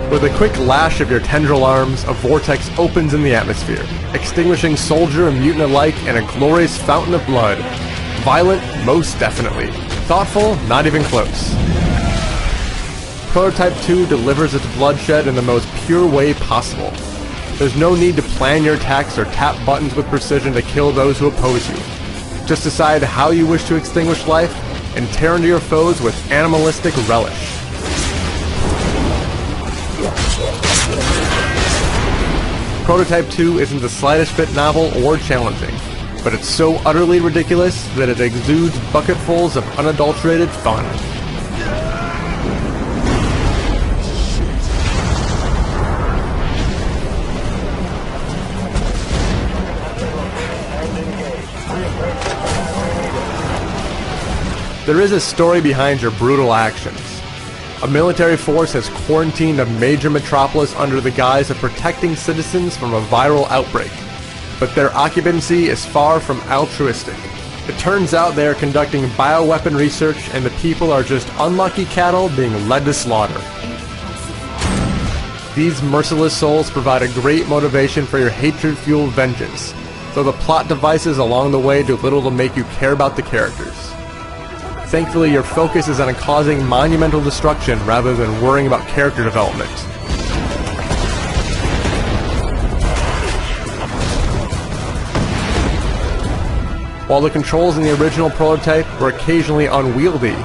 With a quick lash of your tendril arms, a vortex opens in the atmosphere, extinguishing soldier and mutant alike in a glorious fountain of blood. Violent, most definitely. Thoughtful, not even close. Prototype 2 delivers its bloodshed in the most pure way possible. There's no need to plan your attacks or tap buttons with precision to kill those who oppose you. Just decide how you wish to extinguish life, and tear into your foes with animalistic relish. Prototype 2 isn't the slightest bit novel or challenging, but it's so utterly ridiculous that it exudes bucketfuls of unadulterated fun. There is a story behind your brutal actions. A military force has quarantined a major metropolis under the guise of protecting citizens from a viral outbreak, but their occupancy is far from altruistic. It turns out they are conducting bioweapon research and the people are just unlucky cattle being led to slaughter. These merciless souls provide a great motivation for your hatred-fueled vengeance, though the plot devices along the way do little to make you care about the characters. Thankfully, your focus is on causing monumental destruction rather than worrying about character development. While the controls in the original prototype were occasionally unwieldy,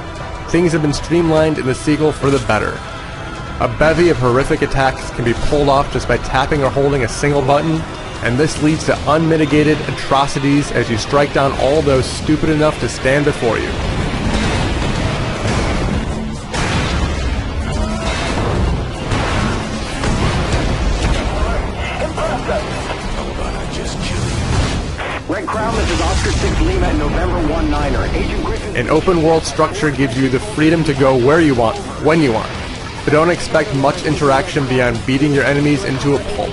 things have been streamlined in the sequel for the better. A bevy of horrific attacks can be pulled off just by tapping or holding a single button, and this leads to unmitigated atrocities as you strike down all those stupid enough to stand before you. An open world structure gives you the freedom to go where you want, when you want, but don't expect much interaction beyond beating your enemies into a pulp.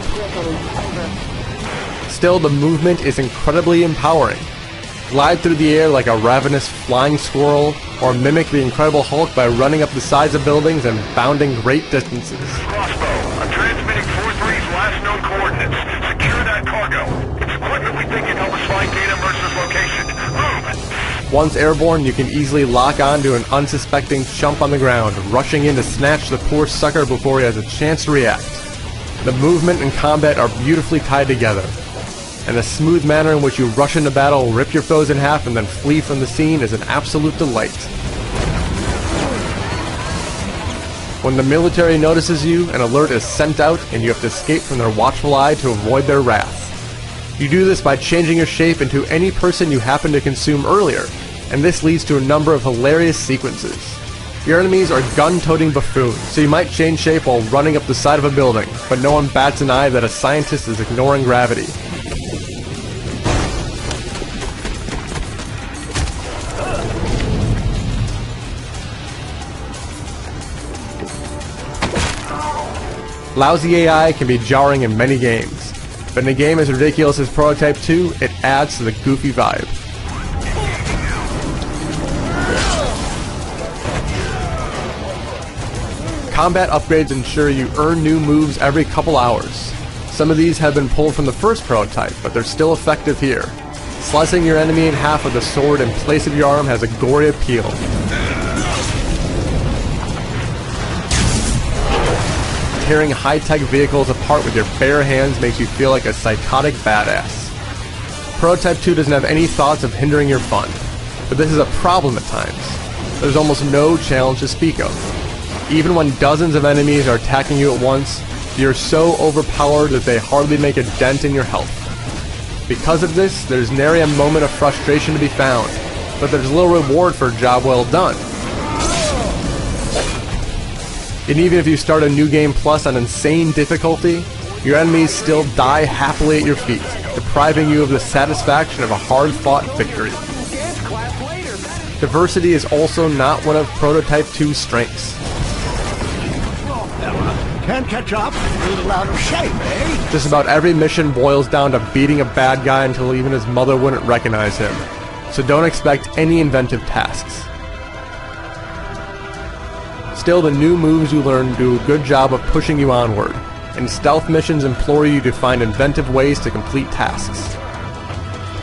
Still, the movement is incredibly empowering. Glide through the air like a ravenous flying squirrel, or mimic the Incredible Hulk by running up the sides of buildings and bounding great distances. Crossbow, I'm transmitting 4-3's last known coordinates. Secure that cargo. It's equipment we think can help us find Data Mercer's location. Move! Once airborne, you can easily lock on to an unsuspecting chump on the ground, rushing in to snatch the poor sucker before he has a chance to react. The movement and combat are beautifully tied together, and the smooth manner in which you rush into battle, rip your foes in half, and then flee from the scene is an absolute delight. When the military notices you, an alert is sent out, and you have to escape from their watchful eye to avoid their wrath. You do this by changing your shape into any person you happen to consume earlier, and this leads to a number of hilarious sequences. Your enemies are gun-toting buffoons, so you might change shape while running up the side of a building, but no one bats an eye that a scientist is ignoring gravity. Lousy AI can be jarring in many games, but in a game as ridiculous as Prototype 2, it adds to the goofy vibe. Combat upgrades ensure you earn new moves every couple hours. Some of these have been pulled from the first prototype, but they're still effective here. Slicing your enemy in half with a sword in place of your arm has a gory appeal. Tearing high-tech vehicles apart with your bare hands makes you feel like a psychotic badass. Prototype 2 doesn't have any thoughts of hindering your fun, but this is a problem at times. There's almost no challenge to speak of. Even when dozens of enemies are attacking you at once, you're so overpowered that they hardly make a dent in your health. Because of this, there's nary a moment of frustration to be found, but there's little reward for a job well done. And even if you start a new game plus on insane difficulty, your enemies still die happily at your feet, depriving you of the satisfaction of a hard-fought victory. Diversity is also not one of Prototype 2's strengths. Can't catch up? A little out of shape, eh? Just about every mission boils down to beating a bad guy until even his mother wouldn't recognize him. So don't expect any inventive tasks. Still, the new moves you learn do a good job of pushing you onward, and stealth missions implore you to find inventive ways to complete tasks.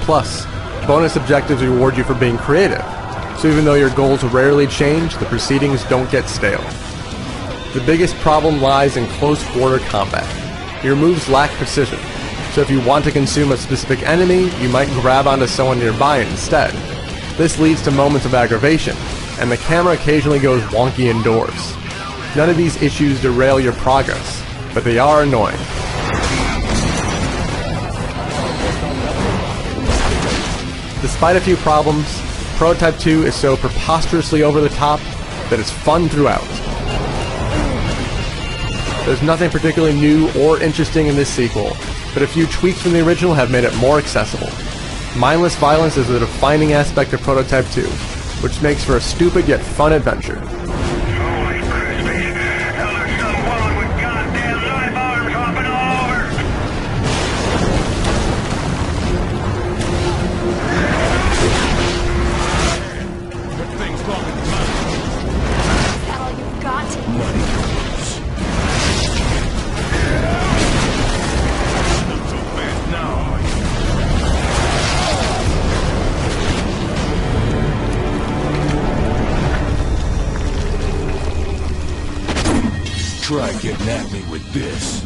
Plus, bonus objectives reward you for being creative, so even though your goals rarely change, the proceedings don't get stale. The biggest problem lies in close quarter combat. Your moves lack precision, so if you want to consume a specific enemy, you might grab onto someone nearby instead. This leads to moments of aggravation, and the camera occasionally goes wonky indoors. None of these issues derail your progress, but they are annoying. Despite a few problems, Prototype 2 is so preposterously over the top that it's fun throughout. There's nothing particularly new or interesting in this sequel, but a few tweaks from the original have made it more accessible. Mindless violence is the defining aspect of Prototype 2, which makes for a stupid yet fun adventure. Holy Christmas. Hell, there's some woman with goddamn knife arms hopping all over. Good thing's talking to me. Is that all you've got? Money goes. Not so bad now. Try getting at me with this.